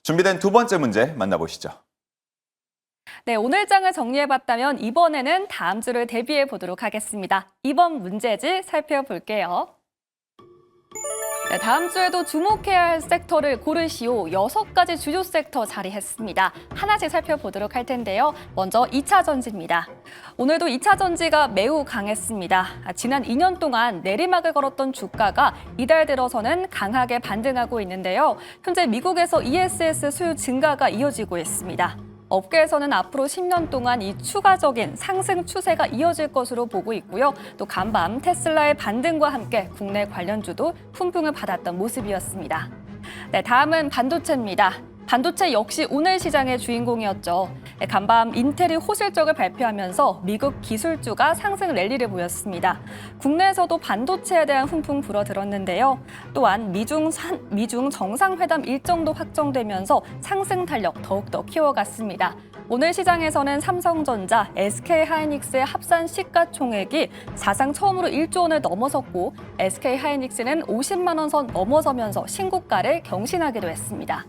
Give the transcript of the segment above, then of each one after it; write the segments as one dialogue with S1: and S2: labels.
S1: 준비된 두 번째 문제 만나보시죠.
S2: 네, 오늘 장을 정리해봤다면 이번에는 다음 주를 대비해 보도록 하겠습니다. 이번 문제지 살펴볼게요. 네, 다음 주에도 주목해야 할 섹터를 고르시오. 6가지 주요 섹터 자리했습니다. 하나씩 살펴보도록 할 텐데요. 먼저 2차 전지입니다. 오늘도 2차 전지가 매우 강했습니다. 지난 2년 동안 내리막을 걸었던 주가가 이달 들어서는 강하게 반등하고 있는데요. 현재 미국에서 ESS 수요 증가가 이어지고 있습니다. 업계에서는 앞으로 10년 동안 이 추가적인 상승 추세가 이어질 것으로 보고 있고요. 또 간밤 테슬라의 반등과 함께 국내 관련주도 훈풍을 받았던 모습이었습니다. 네, 다음은 반도체입니다. 반도체 역시 오늘 시장의 주인공이었죠. 간밤 인텔이 호실적을 발표하면서 미국 기술주가 상승 랠리를 보였습니다. 국내에서도 반도체에 대한 훈풍 불어들었는데요. 또한 미중 정상회담 일정도 확정되면서 상승 탄력 더욱더 키워갔습니다. 오늘 시장에서는 삼성전자, SK하이닉스의 합산 시가총액이 사상 처음으로 1조 원을 넘어섰고 SK하이닉스는 50만 원 선 넘어서면서 신고가를 경신하기도 했습니다.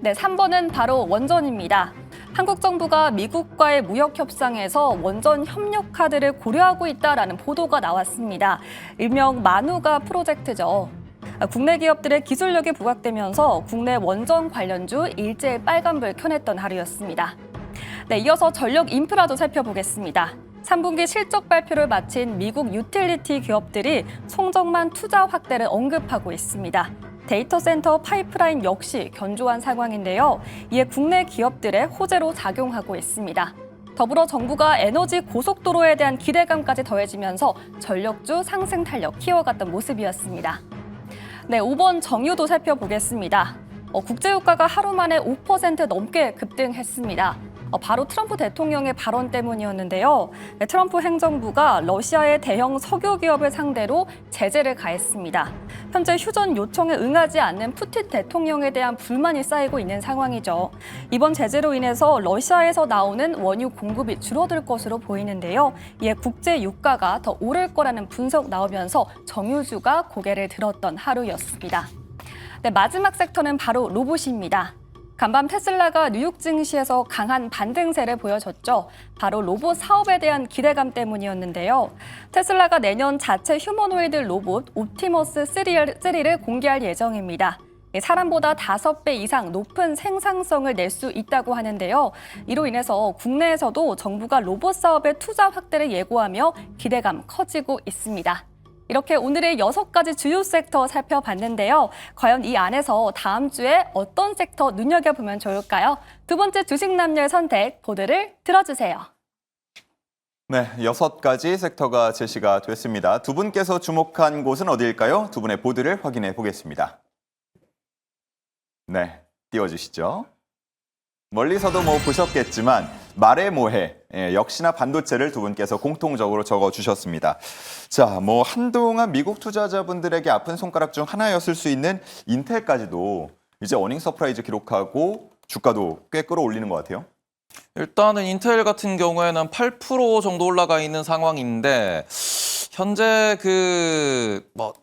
S2: 네, 3번은 바로 원전입니다. 한국 정부가 미국과의 무역 협상에서 원전 협력 카드를 고려하고 있다라는 보도가 나왔습니다. 일명 마누가 프로젝트죠. 국내 기업들의 기술력이 부각되면서 국내 원전 관련주 일제히 빨간불 켜냈던 하루였습니다. 네, 이어서 전력 인프라도 살펴보겠습니다. 3분기 실적 발표를 마친 미국 유틸리티 기업들이 송정만 투자 확대를 언급하고 있습니다. 데이터 센터 파이프라인 역시 견조한 상황인데요. 이에 국내 기업들의 호재로 작용하고 있습니다. 더불어 정부가 에너지 고속도로에 대한 기대감까지 더해지면서 전력주 상승 탄력 키워갔던 모습이었습니다. 네, 5번 정유도 살펴보겠습니다. 국제유가가 하루 만에 5% 넘게 급등했습니다. 바로 트럼프 대통령의 발언 때문이었는데요. 트럼프 행정부가 러시아의 대형 석유 기업을 상대로 제재를 가했습니다. 현재 휴전 요청에 응하지 않는 푸틴 대통령에 대한 불만이 쌓이고 있는 상황이죠. 이번 제재로 인해서 러시아에서 나오는 원유 공급이 줄어들 것으로 보이는데요. 이에 국제 유가가 더 오를 거라는 분석 나오면서 정유주가 고개를 들었던 하루였습니다. 네, 마지막 섹터는 바로 로봇입니다. 간밤 테슬라가 뉴욕 증시에서 강한 반등세를 보여줬죠. 바로 로봇 사업에 대한 기대감 때문이었는데요. 테슬라가 내년 자체 휴머노이드 로봇 옵티머스 3를 공개할 예정입니다. 사람보다 5배 이상 높은 생산성을 낼 수 있다고 하는데요. 이로 인해서 국내에서도 정부가 로봇 사업의 투자 확대를 예고하며 기대감 커지고 있습니다. 이렇게 오늘의 6가지 주요 섹터 살펴봤는데요. 과연 이 안에서 다음 주에 어떤 섹터 눈여겨보면 좋을까요? 두 번째 주식 남녀의 선택, 보드를 들어주세요.
S1: 네, 6가지 섹터가 제시가 됐습니다. 두 분께서 주목한 곳은 어디일까요? 두 분의 보드를 확인해 보겠습니다. 네, 띄워주시죠. 멀리서도 보셨겠지만 말해 뭐해 역시나 반도체를 두 분께서 공통적으로 적어주셨습니다. 자, 한동안 미국 투자자분들에게 아픈 손가락 중 하나였을 수 있는 인텔까지도 이제 어닝 서프라이즈 기록하고 주가도 꽤 끌어올리는 것 같아요.
S3: 일단은 인텔 같은 경우에는 8% 정도 올라가 있는 상황인데 현재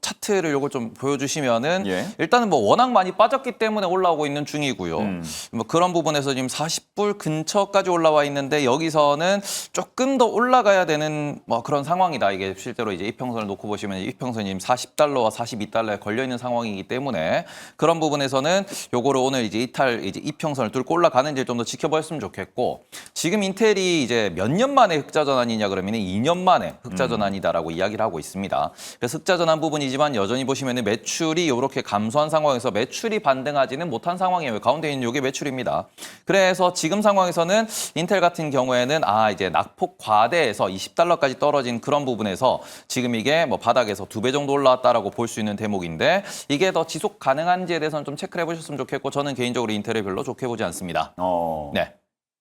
S3: 차트를 요거 좀 보여주시면은 일단은 워낙 많이 빠졌기 때문에 올라오고 있는 중이고요. 그런 부분에서 지금 40불 근처까지 올라와 있는데 여기서는 조금 더 올라가야 되는 그런 상황이다. 이게 실제로 이제 이평선을 놓고 보시면 이평선이 지금 40달러와 42달러에 걸려 있는 상황이기 때문에 그런 부분에서는 요거를 오늘 이제 이평선을 뚫고 올라가는지 좀 더 지켜보셨으면 좋겠고 지금 인텔이 이제 몇 년 만에 흑자 전환이냐 그러면 2년 만에 흑자 전환이다라고 이야기를 하고 있습니다. 그래서 흑자 전환 부분이지만 여전히 보시면 매출이 이렇게 감소한 상황에서 매출이 반등하지는 못한 상황이에요. 가운데 있는 이게 매출입니다. 그래서 지금 상황에서는 인텔 같은 경우에는 이제 낙폭 과대에서 20달러까지 떨어진 그런 부분에서 지금 이게 바닥에서 2배 정도 올라왔다라고 볼 수 있는 대목인데 이게 더 지속 가능한지에 대해서는 좀 체크를 해보셨으면 좋겠고 저는 개인적으로 인텔을 별로 좋게 보지 않습니다. 네.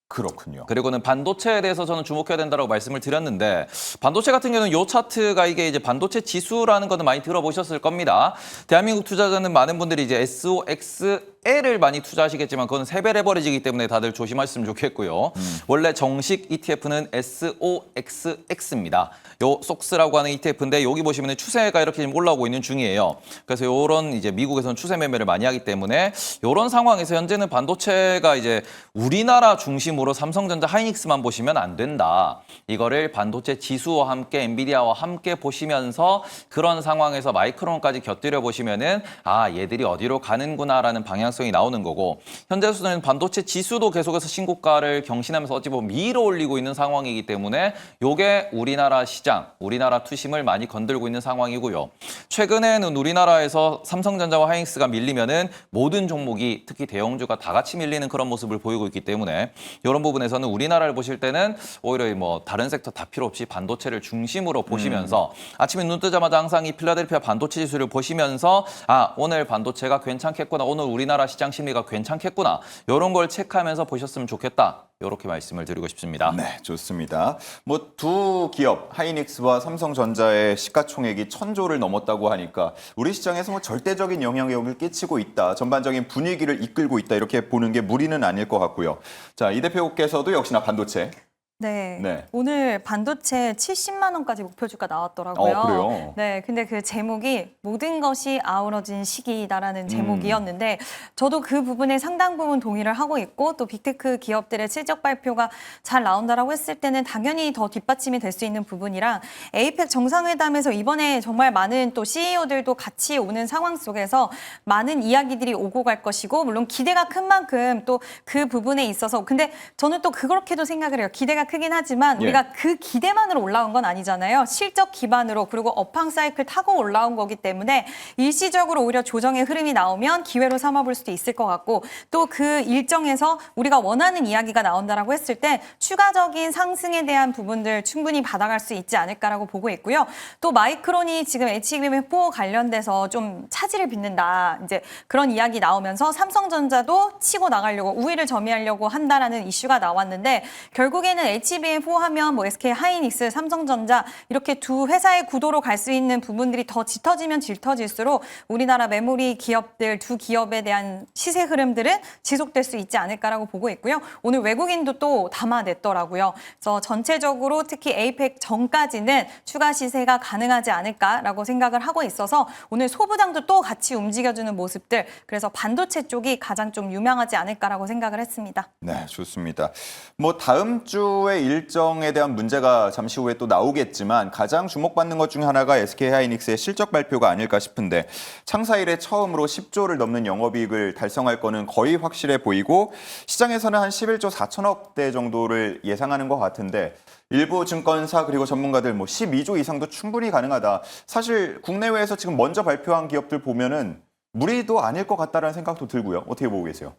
S1: 그렇군요.
S3: 그리고는 반도체에 대해서 저는 주목해야 된다고 말씀을 드렸는데 반도체 같은 경우는 이 차트가 이게 이제 반도체 지수라는 거는 많이 들어보셨을 겁니다. 대한민국 투자자는 많은 분들이 이제 SOX L을 많이 투자하시겠지만 그건 세배 레버리지이기 때문에 다들 조심하셨으면 좋겠고요. 원래 정식 ETF는 SOXX입니다. 요 속스라고 하는 ETF인데 여기 보시면 추세가 이렇게 지금 올라오고 있는 중이에요. 그래서 요런 이제 미국에서는 추세 매매를 많이 하기 때문에 요런 상황에서 현재는 반도체가 이제 우리나라 중심으로 삼성전자, 하이닉스만 보시면 안 된다. 이거를 반도체 지수와 함께 엔비디아와 함께 보시면서 그런 상황에서 마이크론까지 곁들여 보시면은 아, 얘들이 어디로 가는구나라는 방향성이 나오는 거고 현재 수는 반도체 지수도 계속해서 신고가를 경신하면서 어찌 보면 밀어 올리고 있는 상황이기 때문에 요게 우리나라 시장, 우리나라 투심을 많이 건들고 있는 상황이고요. 최근에는 우리나라에서 삼성전자와 하이닉스가 밀리면은 모든 종목이 특히 대형주가 다 같이 밀리는 그런 모습을 보이고 있기 때문에 이런 부분에서는 우리나라를 보실 때는 오히려 뭐 다른 섹터 다 필요 없이 반도체를 중심으로 보시면서 아침에 눈 뜨자마자 항상 이 필라델피아 반도체 지수를 보시면서 아, 오늘 반도체가 괜찮겠구나, 오늘 우리나라 시장 심리가 괜찮겠구나 이런 걸 체크하면서 보셨으면 좋겠다. 이렇게 말씀을 드리고 싶습니다.
S1: 네, 좋습니다. 뭐 두 기업 하이닉스와 삼성전자의 시가총액이 1,000조를 넘었다고 하니까 우리 시장에서 뭐 절대적인 영향력을 끼치고 있다, 전반적인 분위기를 이끌고 있다 이렇게 보는 게 무리는 아닐 것 같고요. 자, 이 대표께서도 역시나 반도체.
S4: 네.
S1: 네.
S4: 오늘 반도체 70만 원까지 목표 주가 나왔더라고요.
S1: 그래요?
S4: 네. 근데 그 제목이 모든 것이 아우러진 시기다라는 제목이었는데 저도 그 부분에 상당 부분 동의를 하고 있고 또 빅테크 기업들의 실적 발표가 잘 나온다라고 했을 때는 당연히 더 뒷받침이 될 수 있는 부분이랑 에이펙 정상회담에서 이번에 정말 많은 또 CEO들도 같이 오는 상황 속에서 많은 이야기들이 오고 갈 것이고 물론 기대가 큰 만큼 또 그 부분에 있어서 근데 저는 또 그렇게도 생각을 해요. 기대가 크긴 하지만 우리가 그 기대만으로 올라온 건 아니잖아요. 실적 기반으로 그리고 업황 사이클 타고 올라온 거기 때문에 일시적으로 오히려 조정의 흐름이 나오면 기회로 삼아볼 수도 있을 것 같고 또 그 일정에서 우리가 원하는 이야기가 나온다라고 했을 때 추가적인 상승에 대한 부분들 충분히 받아갈 수 있지 않을까라고 보고 있고요. 또 마이크론이 지금 HBM4 관련돼서 좀 차질을 빚는다. 이제 그런 이야기 나오면서 삼성전자도 치고 나가려고 우위를 점유하려고 한다라는 이슈가 나왔는데 결국에는 HBM4 하면 뭐 SK 하이닉스, 삼성전자 이렇게 두 회사의 구도로 갈 수 있는 부분들이 더 짙어지면 짙어질수록 우리나라 메모리 기업들 두 기업에 대한 시세 흐름들은 지속될 수 있지 않을까라고 보고 있고요. 오늘 외국인도 또 담아냈더라고요. 그래서 전체적으로 특히 에이펙 전까지는 추가 시세가 가능하지 않을까라고 생각을 하고 있어서 오늘 소부장도 또 같이 움직여주는 모습들 그래서 반도체 쪽이 가장 좀 유명하지 않을까라고 생각을 했습니다.
S1: 네, 좋습니다. 뭐 다음 주의 일정에 대한 문제가 잠시 후에 또 나오겠지만 가장 주목받는 것 중에 하나가 SK 하이닉스의 실적 발표가 아닐까 싶은데 창사 이래 처음으로 10조를 넘는 영업이익을 달성할 거는 거의 확실해 보이고 시장에서는 한 11조 4천억 대 정도를 예상하는 것 같은데 일부 증권사 그리고 전문가들 뭐 12조 이상도 충분히 가능하다. 사실 국내외에서 지금 먼저 발표한 기업들 보면은 무리도 아닐 것 같다라는 생각도 들고요. 어떻게 보고 계세요?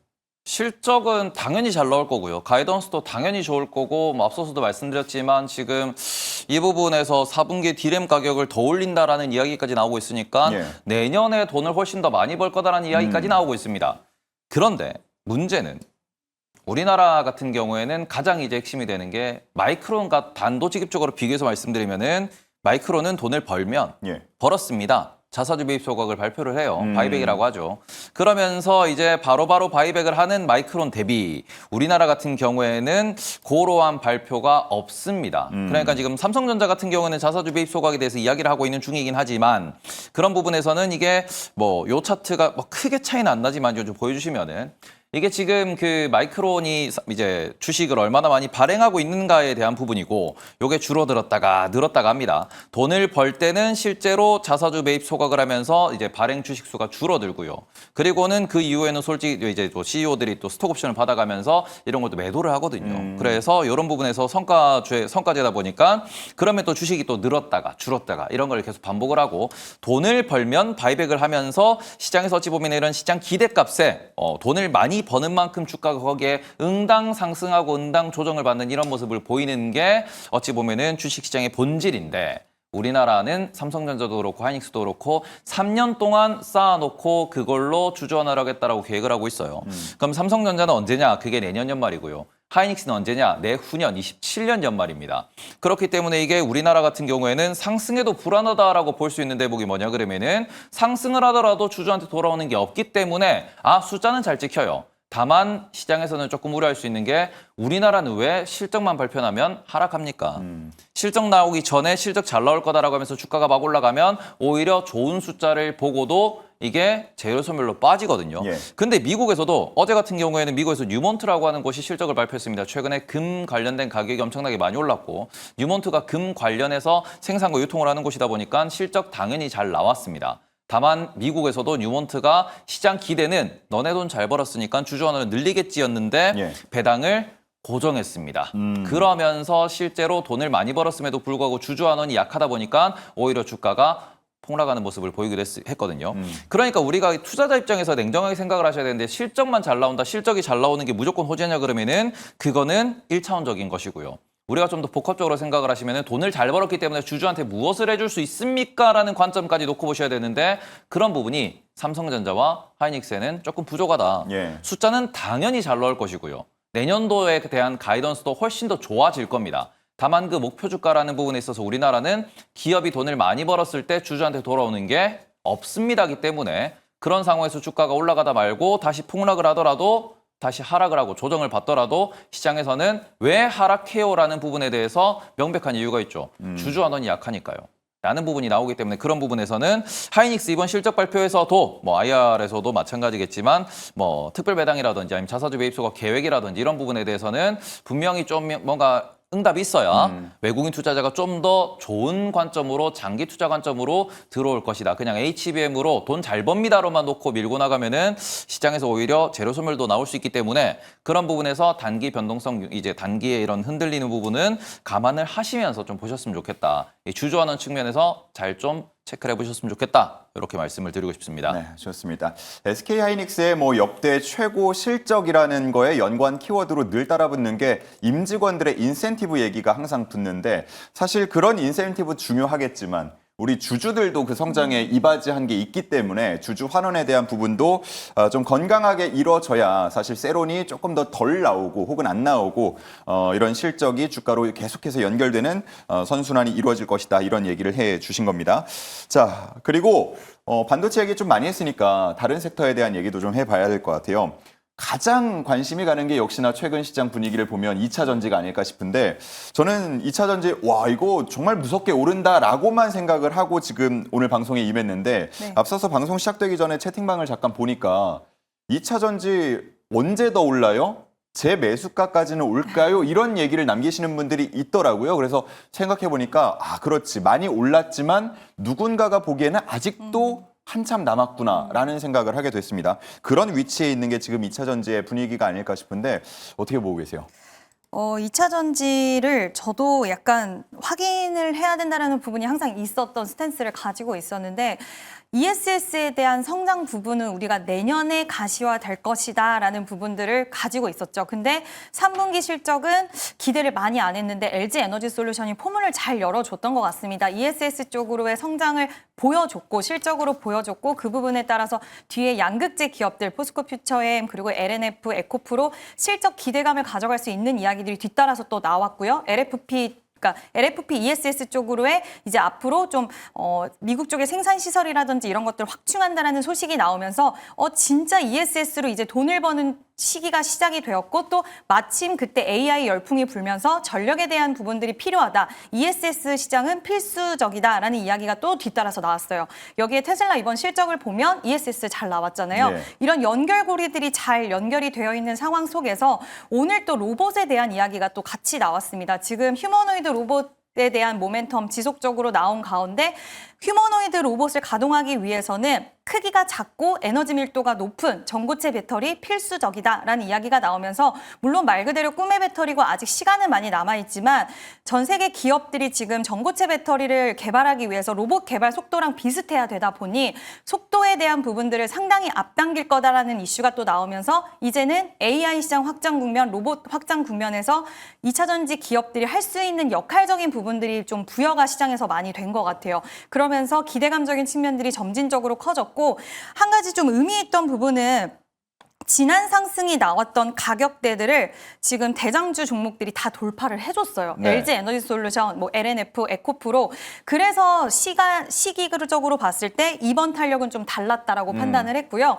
S3: 실적은 당연히 잘 나올 거고요. 가이던스도 당연히 좋을 거고 뭐 앞서서도 말씀드렸지만 지금 이 부분에서 4분기 디램 가격을 더 올린다라는 이야기까지 나오고 있으니까 내년에 돈을 훨씬 더 많이 벌 거다라는 이야기까지 나오고 있습니다. 그런데 문제는 우리나라 같은 경우에는 가장 이제 핵심이 되는 게 마이크론과 단도직입적으로 비교해서 말씀드리면은 마이크론은 돈을 벌면 벌었습니다. 자사주 매입 소각을 발표를 해요. 바이백이라고 하죠. 그러면서 이제 바로바로 바이백을 하는 마이크론 대비 우리나라 같은 경우에는 고러한 발표가 없습니다. 그러니까 지금 삼성전자 같은 경우는 자사주 매입 소각에 대해서 이야기를 하고 있는 중이긴 하지만 그런 부분에서는 이게 뭐 요 차트가 뭐 크게 차이는 안 나지만 좀 보여주시면은 이게 지금 그 마이크론이 이제 주식을 얼마나 많이 발행하고 있는가에 대한 부분이고 요게 줄어들었다가 늘었다가 합니다. 돈을 벌 때는 실제로 자사주 매입 소각을 하면서 이제 발행 주식 수가 줄어들고요. 그리고는 그 이후에는 솔직히 이제 또 CEO들이 또 스톡 옵션을 받아가면서 이런 것도 매도를 하거든요. 그래서 이런 부분에서 성과제다 보니까 그러면 또 주식이 또 늘었다가 줄었다가 이런 걸 계속 반복을 하고 돈을 벌면 바이백을 하면서 시장에서 어찌 보면 이런 시장 기대값에 돈을 많이 버는 만큼 주가가 거기에 응당 상승하고 응당 조정을 받는 이런 모습을 보이는 게 어찌 보면은 주식시장의 본질인데 우리나라는 삼성전자도 그렇고 하이닉스도 그렇고 3년 동안 쌓아놓고 그걸로 주저하겠다라고 계획을 하고 있어요. 그럼 삼성전자는 언제냐? 그게 내년 연말이고요. 하이닉스는 언제냐? 내후년 27년 연말입니다. 그렇기 때문에 이게 우리나라 같은 경우에는 상승해도 불안하다라고 볼 수 있는 대목이 뭐냐 그러면은 상승을 하더라도 주주한테 돌아오는 게 없기 때문에 숫자는 잘 찍혀요. 다만 시장에서는 조금 우려할 수 있는 게 우리나라는 왜 실적만 발표하면 하락합니까? 실적 나오기 전에 실적 잘 나올 거다라고 하면서 주가가 막 올라가면 오히려 좋은 숫자를 보고도 이게 재료소멸로 빠지거든요.
S1: 예.
S3: 근데 미국에서도 어제 같은 경우에는 미국에서 뉴몬트라고 하는 곳이 실적을 발표했습니다. 최근에 금 관련된 가격이 엄청나게 많이 올랐고 뉴몬트가 금 관련해서 생산과 유통을 하는 곳이다 보니까 실적 당연히 잘 나왔습니다. 다만 미국에서도 뉴몬트가 시장 기대는 너네 돈 잘 벌었으니까 주주원을 늘리겠지였는데
S1: 예.
S3: 배당을 고정했습니다. 그러면서 실제로 돈을 많이 벌었음에도 불구하고 주주환원이 약하다 보니까 오히려 주가가 폭락하는 모습을 보이기도 했거든요. 그러니까 우리가 투자자 입장에서 냉정하게 생각을 하셔야 되는데 실적만 잘 나온다, 실적이 잘 나오는 게 무조건 호재냐 그러면은 그거는 1차원적인 것이고요. 우리가 좀 더 복합적으로 생각을 하시면 돈을 잘 벌었기 때문에 주주한테 무엇을 해줄 수 있습니까? 라는 관점까지 놓고 보셔야 되는데 그런 부분이 삼성전자와 하이닉스에는 조금 부족하다.
S1: 예.
S3: 숫자는 당연히 잘 나올 것이고요. 내년도에 대한 가이던스도 훨씬 더 좋아질 겁니다. 다만 그 목표 주가라는 부분에 있어서 우리나라는 기업이 돈을 많이 벌었을 때 주주한테 돌아오는 게 없습니다기 때문에 그런 상황에서 주가가 올라가다 말고 다시 폭락을 하더라도 다시 하락을 하고 조정을 받더라도 시장에서는 왜 하락해요라는 부분에 대해서 명백한 이유가 있죠. 주주환원이 약하니까요. 라는 부분이 나오기 때문에 그런 부분에서는 하이닉스 이번 실적 발표에서도 IR에서도 마찬가지겠지만 특별 배당이라든지 아니면 자사주 매입 소각 계획이라든지 이런 부분에 대해서는 분명히 좀 뭔가 응답이 있어야 외국인 투자자가 좀 더 좋은 관점으로 장기 투자 관점으로 들어올 것이다. 그냥 HBM으로 돈 잘 법니다로만 놓고 밀고 나가면은 시장에서 오히려 재료 소멸도 나올 수 있기 때문에 그런 부분에서 단기 변동성 이제 단기에 이런 흔들리는 부분은 감안을 하시면서 좀 보셨으면 좋겠다. 주주환원 측면에서 잘 좀 체크를 해보셨으면 좋겠다. 이렇게 말씀을 드리고 싶습니다.
S1: 네, 좋습니다. SK 하이닉스의 역대 최고 실적이라는 거에 연관 키워드로 늘 따라붙는 게 임직원들의 인센티브 얘기가 항상 붙는데 사실 그런 인센티브 중요하겠지만 우리 주주들도 그 성장에 이바지한 게 있기 때문에 주주 환원에 대한 부분도 좀 건강하게 이루어져야 사실 세론이 조금 더 덜 나오고 혹은 안 나오고 이런 실적이 주가로 계속해서 연결되는 선순환이 이루어질 것이다. 이런 얘기를 해 주신 겁니다. 자, 그리고 반도체 얘기 좀 많이 했으니까 다른 섹터에 대한 얘기도 좀 해봐야 될 것 같아요. 가장 관심이 가는 게 역시나 최근 시장 분위기를 보면 2차 전지가 아닐까 싶은데 저는 2차 전지 이거 정말 무섭게 오른다라고만 생각을 하고 지금 오늘 방송에 임했는데
S4: 네.
S1: 앞서서 방송 시작되기 전에 채팅방을 잠깐 보니까 2차 전지 언제 더 올라요? 제 매수가까지는 올까요? 이런 얘기를 남기시는 분들이 있더라고요. 그래서 생각해 보니까 그렇지 많이 올랐지만 누군가가 보기에는 아직도 한참 남았구나라는 생각을 하게 됐습니다. 그런 위치에 있는 게 지금 2차 전지의 분위기가 아닐까 싶은데 어떻게 보고 계세요?
S4: 2차 전지를 저도 약간 확인을 해야 된다는 부분이 항상 있었던 스탠스를 가지고 있었는데 ESS에 대한 성장 부분은 우리가 내년에 가시화될 것이다 라는 부분들을 가지고 있었죠. 근데 3분기 실적은 기대를 많이 안 했는데 LG 에너지 솔루션이 포문을 잘 열어줬던 것 같습니다. ESS 쪽으로의 성장을 보여줬고 실적으로 보여줬고 그 부분에 따라서 뒤에 양극재 기업들 포스코 퓨처엠 그리고 LNF, 에코프로 실적 기대감을 가져갈 수 있는 이야기들이 뒤따라서 또 나왔고요. LFP ESS 쪽으로의 이제 앞으로 좀 미국 쪽의 생산 시설이라든지 이런 것들을 확충한다라는 소식이 나오면서 진짜 ESS로 이제 돈을 버는 시기가 시작이 되었고 또 마침 그때 AI 열풍이 불면서 전력에 대한 부분들이 필요하다. ESS 시장은 필수적이다라는 이야기가 또 뒤따라서 나왔어요. 여기에 테슬라 이번 실적을 보면 ESS 잘 나왔잖아요.
S1: 네.
S4: 이런 연결고리들이 잘 연결이 되어 있는 상황 속에서 오늘 또 로봇에 대한 이야기가 또 같이 나왔습니다. 지금 휴머노이드 로봇에 대한 모멘텀 지속적으로 나온 가운데 휴머노이드 로봇을 가동하기 위해서는 크기가 작고 에너지 밀도가 높은 전고체 배터리 필수적이다라는 이야기가 나오면서 물론 말 그대로 꿈의 배터리고 아직 시간은 많이 남아있지만 전 세계 기업들이 지금 전고체 배터리를 개발하기 위해서 로봇 개발 속도랑 비슷해야 되다 보니 속도에 대한 부분들을 상당히 앞당길 거다라는 이슈가 또 나오면서 이제는 AI 시장 확장 국면, 로봇 확장 국면에서 2차 전지 기업들이 할 수 있는 역할적인 부분들이 좀 부여가 시장에서 많이 된 것 같아요. 그러면서 기대감적인 측면들이 점진적으로 커졌고 한 가지 좀 의미 있던 부분은 지난 상승이 나왔던 가격대들을 지금 대장주 종목들이 다 돌파를 해줬어요.
S1: 네.
S4: LG 에너지솔루션, 뭐 LNF, 에코프로. 그래서 시기적으로 봤을 때 이번 탄력은 좀 달랐다라고 판단을 했고요.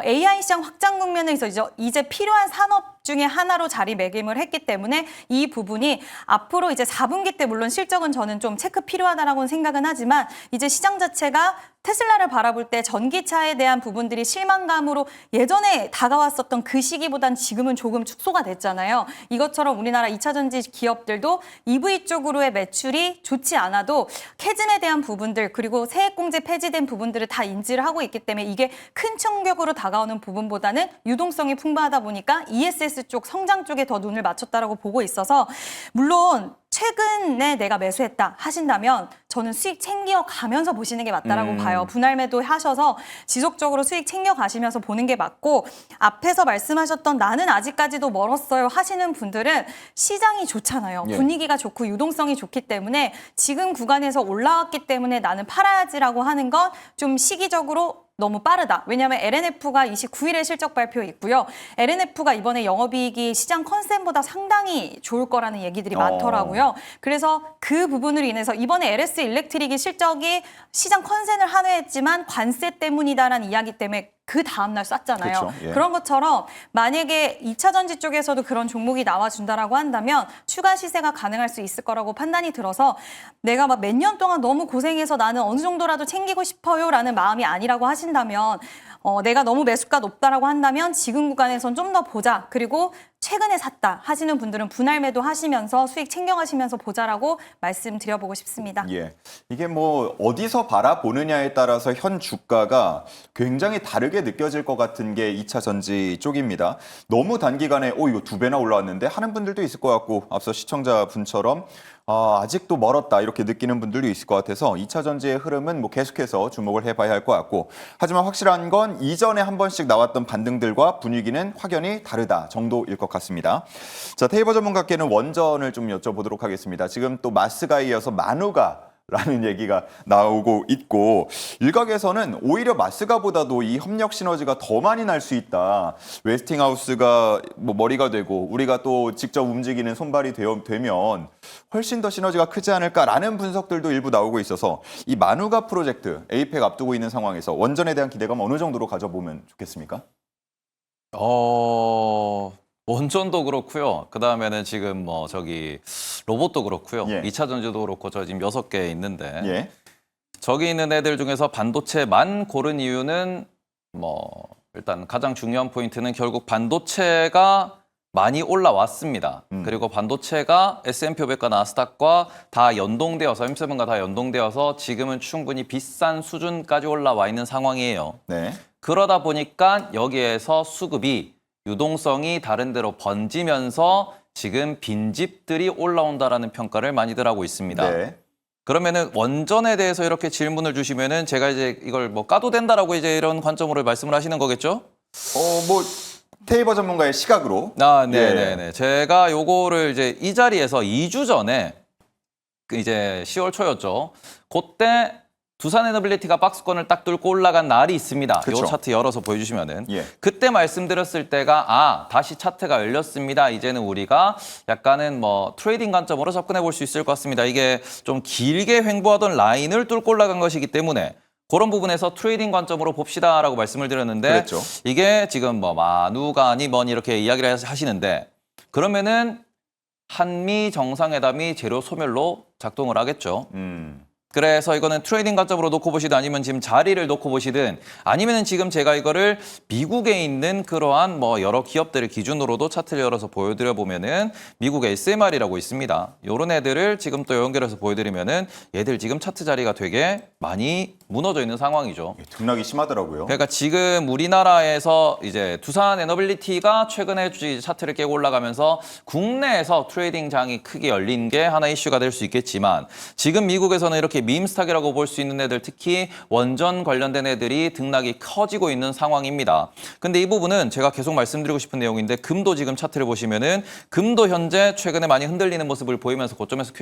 S4: AI 시장 확장 국면에서 이제 필요한 산업 중에 하나로 자리매김을 했기 때문에 이 부분이 앞으로 이제 4분기 때 물론 실적은 저는 좀 체크 필요하다라고는 생각은 하지만 이제 시장 자체가 테슬라를 바라볼 때 전기차에 대한 부분들이 실망감으로 예전에 다가왔었던 그 시기보단 지금은 조금 축소가 됐잖아요. 이것처럼 우리나라 2차 전지 기업들도 EV 쪽으로의 매출이 좋지 않아도 캐즘에 대한 부분들 그리고 세액공제 폐지된 부분들을 다 인지를 하고 있기 때문에 이게 큰 충격으로 다가오는 부분보다는 유동성이 풍부하다 보니까 ESS 쪽 성장 쪽에 더 눈을 맞췄다라고 보고 있어서 물론 최근에 내가 매수했다 하신다면 저는 수익 챙겨가면서 보시는 게 맞다라고 봐요. 분할 매도 하셔서 지속적으로 수익 챙겨가시면서 보는 게 맞고 앞에서 말씀하셨던 나는 아직까지도 멀었어요 하시는 분들은 시장이 좋잖아요.
S1: 예.
S4: 분위기가 좋고 유동성이 좋기 때문에 지금 구간에서 올라왔기 때문에 나는 팔아야지라고 하는 건 좀 시기적으로 너무 빠르다. 왜냐하면 LNF가 29일에 실적 발표 있고요. LNF가 이번에 영업이익이 시장 컨센보다 상당히 좋을 거라는 얘기들이 많더라고요. 그래서 그 부분으로 인해서 이번에 LS 일렉트릭이 실적이 시장 컨센을 한회했지만 관세 때문이다라는 이야기 때문에 그 다음날 쐈잖아요.
S1: 그렇죠. 예.
S4: 그런 것처럼 만약에 2차 전지 쪽에서도 그런 종목이 나와준다라고 한다면 추가 시세가 가능할 수 있을 거라고 판단이 들어서 내가 막 몇 년 동안 너무 고생해서 나는 어느 정도라도 챙기고 싶어요라는 마음이 아니라고 하신다면 내가 너무 매수가 높다라고 한다면 지금 구간에선 좀 더 보자. 그리고 최근에 샀다 하시는 분들은 분할 매도 하시면서 수익 챙겨가시면서 보자라고 말씀드려보고 싶습니다.
S1: 예. 이게 뭐 어디서 바라보느냐에 따라서 현 주가가 굉장히 다르게 느껴질 것 같은 게 2차 전지 쪽입니다. 너무 단기간에 이거 2배나 올라왔는데 하는 분들도 있을 것 같고 앞서 시청자분처럼 아직도 멀었다 이렇게 느끼는 분들도 있을 것 같아서 2차 전지의 흐름은 뭐 계속해서 주목을 해봐야 할 것 같고 하지만 확실한 건 이전에 한 번씩 나왔던 반등들과 분위기는 확연히 다르다 정도일 것 같습니다. 자, 테이버 전문가께는 원전을 좀 여쭤보도록 하겠습니다. 지금 또 마스가 이어서 만우가 라는 얘기가 나오고 있고 일각에서는 오히려 마스가보다도 이 협력 시너지가 더 많이 날 수 있다. 웨스팅하우스가 뭐 머리가 되고 우리가 또 직접 움직이는 손발이 되면 훨씬 더 시너지가 크지 않을까라는 분석들도 일부 나오고 있어서 이 만우가 프로젝트 에이펙 앞두고 있는 상황에서 원전에 대한 기대감 어느 정도로 가져보면 좋겠습니까?
S3: 원전도 그렇고요. 그다음에는 지금 로봇도 그렇고요.
S1: 예.
S3: 2차 전지도 그렇고 저 지금 6개 있는데
S1: 예.
S3: 저기 있는 애들 중에서 반도체만 고른 이유는 일단 가장 중요한 포인트는 결국 반도체가 많이 올라왔습니다. 그리고 반도체가 S&P 500과 나스닥과 다 연동되어서 M7과 다 연동되어서 지금은 충분히 비싼 수준까지 올라와 있는 상황이에요.
S1: 네.
S3: 그러다 보니까 여기에서 수급이 유동성이 다른 데로 번지면서 지금 빈집들이 올라온다라는 평가를 많이들 하고 있습니다.
S1: 네.
S3: 그러면은 원전에 대해서 이렇게 질문을 주시면은 제가 이제 이걸 까도 된다라고 이제 이런 관점으로 말씀을 하시는 거겠죠?
S1: 뭐 테이버 전문가의 시각으로.
S3: 네네네. 제가 요거를 이제 이 자리에서 2주 전에 이제 10월 초였죠. 그때 두산에너빌리티가 박스권을 딱 뚫고 올라간 날이 있습니다.
S1: 그쵸.
S3: 요 차트 열어서 보여주시면은
S1: 예.
S3: 그때 말씀드렸을 때가 다시 차트가 열렸습니다. 이제는 우리가 약간은 트레이딩 관점으로 접근해 볼 수 있을 것 같습니다. 이게 좀 길게 횡보하던 라인을 뚫고 올라간 것이기 때문에 그런 부분에서 트레이딩 관점으로 봅시다라고 말씀을 드렸는데
S1: 그랬죠.
S3: 이게 지금 만우가 아니 뭐니 이렇게 이야기를 하시는데 그러면은 한미 정상회담이 재료 소멸로 작동을 하겠죠. 그래서 이거는 트레이딩 관점으로 놓고 보시든 아니면 지금 자리를 놓고 보시든 아니면은 지금 제가 이거를 미국에 있는 그러한 여러 기업들을 기준으로도 차트를 열어서 보여드려 보면은 미국의 SMR이라고 있습니다. 요런 애들을 지금 또 연결해서 보여드리면은 얘들 지금 차트 자리가 되게 많이 무너져 있는 상황이죠.
S1: 등락이 심하더라고요.
S3: 그러니까 지금 우리나라에서 이제 두산 에너빌리티가 최근에 차트를 깨고 올라가면서 국내에서 트레이딩장이 크게 열린 게 하나 이슈가 될 수 있겠지만 지금 미국에서는 이렇게 밈스탁이라고 볼 수 있는 애들 특히 원전 관련된 애들이 등락이 커지고 있는 상황입니다. 근데 이 부분은 제가 계속 말씀드리고 싶은 내용인데 금도 지금 차트를 보시면은 금도 현재 최근에 많이 흔들리는 모습을 보이면서 고점에서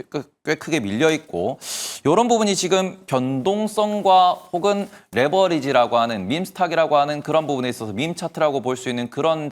S3: 꽤 크게 밀려 있고 이런 부분이 지금 변동성과 밈과 혹은 레버리지라고 하는 밈스탁이라고 하는 그런 부분에 있어서 밈 차트라고 볼 수 있는 그런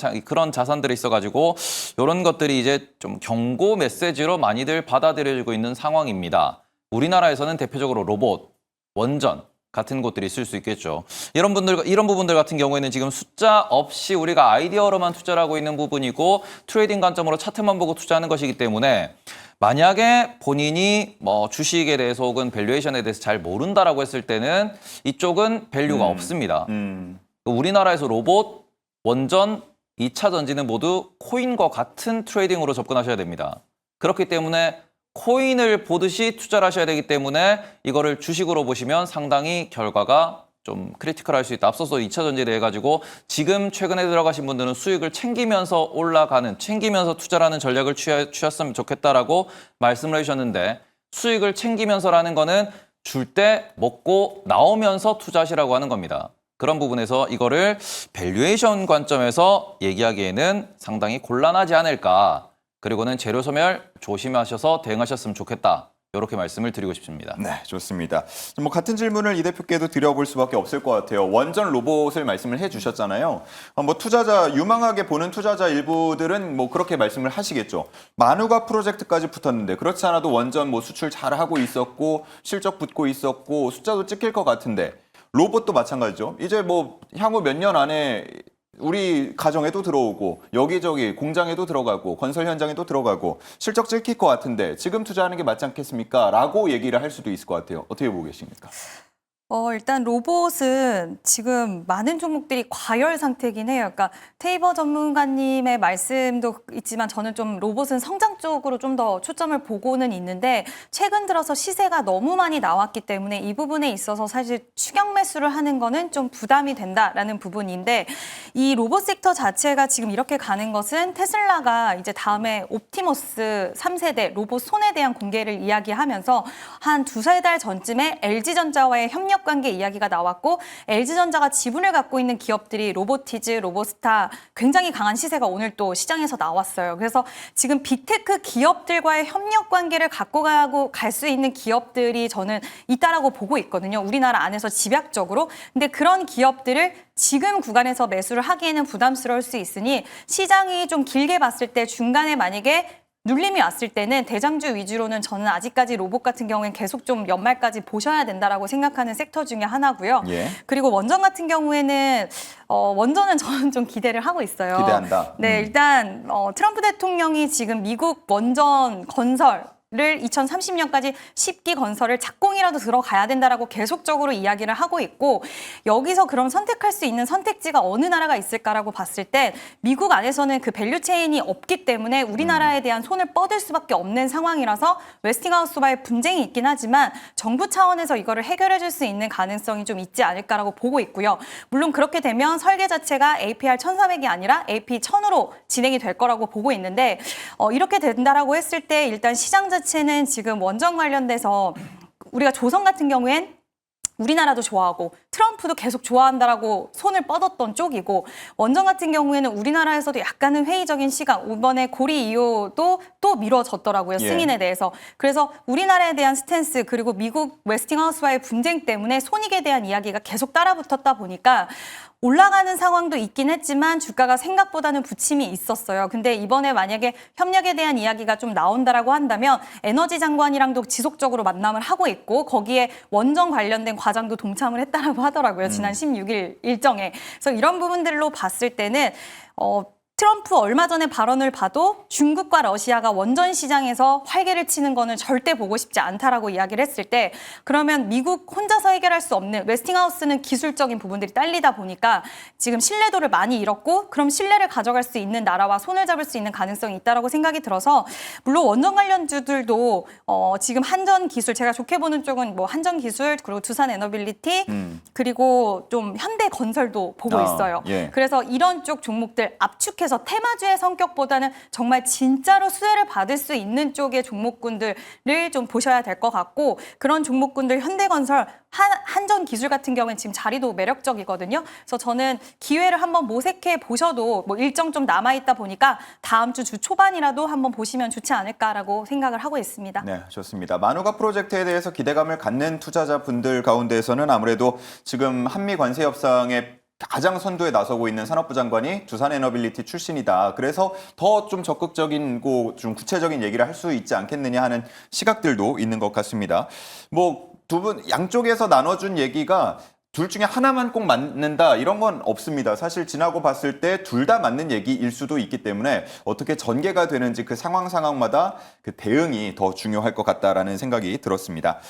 S3: 자산들이 있어가지고 이런 것들이 이제 좀 경고 메시지로 많이들 받아들여지고 있는 상황입니다. 우리나라에서는 대표적으로 로봇, 원전 같은 곳들이 있을 수 있겠죠. 이런 부분들 같은 경우에는 지금 숫자 없이 우리가 아이디어로만 투자를 하고 있는 부분이고 트레이딩 관점으로 차트만 보고 투자하는 것이기 때문에 만약에 본인이 뭐 주식에 대해서 혹은 밸류에이션에 대해서 잘 모른다라고 했을 때는 이쪽은 밸류가 없습니다. 우리나라에서 로봇, 원전, 2차 전지는 모두 코인과 같은 트레이딩으로 접근하셔야 됩니다. 그렇기 때문에 코인을 보듯이 투자를 하셔야 되기 때문에 이거를 주식으로 보시면 상당히 결과가 좀 크리티컬할 수 있다. 앞서서 2차 전지에 대해 가지고 지금 최근에 들어가신 분들은 수익을 챙기면서 챙기면서 투자를 하는 전략을 취했으면 좋겠다라고 말씀을 해주셨는데 수익을 챙기면서라는 거는 줄 때 먹고 나오면서 투자하시라고 하는 겁니다. 그런 부분에서 이거를 밸류에이션 관점에서 얘기하기에는 상당히 곤란하지 않을까. 그리고는 재료 소멸 조심하셔서 대응하셨으면 좋겠다. 이렇게 말씀을 드리고 싶습니다.
S1: 네, 좋습니다. 뭐 같은 질문을 이 대표께도 드려볼 수밖에 없을 것 같아요. 원전 로봇을 말씀을 해주셨잖아요. 뭐 유망하게 보는 투자자 일부들은 뭐 그렇게 말씀을 하시겠죠. 마누가 프로젝트까지 붙었는데 그렇지 않아도 원전 뭐 수출 잘하고 있었고 실적 붙고 있었고 숫자도 찍힐 것 같은데 로봇도 마찬가지죠. 이제 뭐 향후 몇 년 안에 우리 가정에도 들어오고 여기저기 공장에도 들어가고 건설 현장에도 들어가고 실적 찍힐 것 같은데 지금 투자하는 게 맞지 않겠습니까? 라고 얘기를 할 수도 있을 것 같아요. 어떻게 보고 계십니까?
S4: 일단 로봇은 지금 많은 종목들이 과열 상태이긴 해요. 그러니까 테이버 전문가님의 말씀도 있지만 저는 좀 로봇은 성장 쪽으로 좀 더 초점을 보고는 있는데 최근 들어서 시세가 너무 많이 나왔기 때문에 이 부분에 있어서 사실 추격 매수를 하는 거는 좀 부담이 된다라는 부분인데 이 로봇 섹터 자체가 지금 이렇게 가는 것은 테슬라가 이제 다음에 옵티머스 3세대 로봇 손에 대한 공개를 이야기하면서 한 두세 달 전쯤에 LG전자와의 협력 관계 이야기가 나왔고 LG전자가 지분을 갖고 있는 기업들이 로보티즈, 로보스타 굉장히 강한 시세가 오늘 또 시장에서 나왔어요. 그래서 지금 빅테크 기업들과의 협력 관계를 갖고 갈 수 있는 기업들이 저는 있다라고 보고 있거든요. 우리나라 안에서 집약적으로. 근데 그런 기업들을 지금 구간에서 매수를 하기에는 부담스러울 수 있으니 시장이 좀 길게 봤을 때 중간에 만약에 눌림이 왔을 때는 대장주 위주로는 저는 아직까지 로봇 같은 경우에는 계속 좀 연말까지 보셔야 된다라고 생각하는 섹터 중에 하나고요.
S1: 예.
S4: 그리고 원전 같은 경우에는 원전은 저는 좀 기대를 하고 있어요.
S1: 기대한다.
S4: 네, 일단 트럼프 대통령이 지금 미국 원전 건설을 2030년까지 10기 건설을 착공이라도 들어가야 된다라고 계속적으로 이야기를 하고 있고 여기서 그럼 선택할 수 있는 선택지가 어느 나라가 있을까라고 봤을 때 미국 안에서는 그 밸류 체인이 없기 때문에 우리나라에 대한 손을 뻗을 수밖에 없는 상황이라서 웨스팅하우스와의 분쟁이 있긴 하지만 정부 차원에서 이거를 해결해 줄 수 있는 가능성이 좀 있지 않을까라고 보고 있고요. 물론 그렇게 되면 설계 자체가 APR 1400이 아니라 AP 1000으로 진행이 될 거라고 보고 있는데 이렇게 된다라고 했을 때 일단 시장 자체는 지금 원전 관련돼서 우리가 조선 같은 경우엔 우리나라도 좋아하고 트럼프도 계속 좋아한다라고 손을 뻗었던 쪽이고 원전 같은 경우에는 우리나라에서도 약간은 회의적인 시각 이번에 고리 2호도 또 미뤄졌더라고요. 승인에 대해서. 그래서 우리나라에 대한 스탠스 그리고 미국 웨스팅하우스와의 분쟁 때문에 손익에 대한 이야기가 계속 따라붙었다 보니까 올라가는 상황도 있긴 했지만 주가가 생각보다는 부침이 있었어요. 근데 이번에 만약에 협력에 대한 이야기가 좀 나온다라고 한다면 에너지 장관이랑도 지속적으로 만남을 하고 있고 거기에 원전 관련된 과장도 동참을 했다라고 하더라고요. 지난 16일 일정에. 그래서 이런 부분들로 봤을 때는 트럼프 얼마 전에 발언을 봐도 중국과 러시아가 원전 시장에서 활개를 치는 거는 절대 보고 싶지 않다라고 이야기를 했을 때 그러면 미국 혼자서 해결할 수 없는 웨스팅하우스는 기술적인 부분들이 딸리다 보니까 지금 신뢰도를 많이 잃었고 그럼 신뢰를 가져갈 수 있는 나라와 손을 잡을 수 있는 가능성이 있다라고 생각이 들어서 물론 원전 관련주들도 지금 한전 기술 제가 좋게 보는 쪽은 뭐 한전 기술 그리고 두산 에너빌리티 그리고 좀 현대 건설도 보고 있어요.
S1: 예.
S4: 그래서 이런 쪽 종목들 압축해 계속해서 테마주의 성격보다는 정말 진짜로 수혜를 받을 수 있는 쪽의 종목군들을 좀 보셔야 될 것 같고, 그런 종목군들 현대건설, 한전기술 같은 경우는 지금 자리도 매력적이거든요. 그래서 저는 기회를 한번 모색해 보셔도 뭐 일정 좀 남아있다 보니까 다음 주 초반이라도 한번 보시면 좋지 않을까라고 생각을 하고 있습니다.
S1: 네, 좋습니다. 마누카 프로젝트에 대해서 기대감을 갖는 투자자분들 가운데에서는 아무래도 지금 한미 관세 협상에 가장 선두에 나서고 있는 산업부 장관이 두산에너빌리티 출신이다. 그래서 더 좀 적극적인 좀 구체적인 얘기를 할 수 있지 않겠느냐 하는 시각들도 있는 것 같습니다. 뭐 두 분 양쪽에서 나눠준 얘기가 둘 중에 하나만 꼭 맞는다 이런 건 없습니다. 사실 지나고 봤을 때 둘 다 맞는 얘기일 수도 있기 때문에 어떻게 전개가 되는지 그 상황마다 그 대응이 더 중요할 것 같다라는 생각이 들었습니다.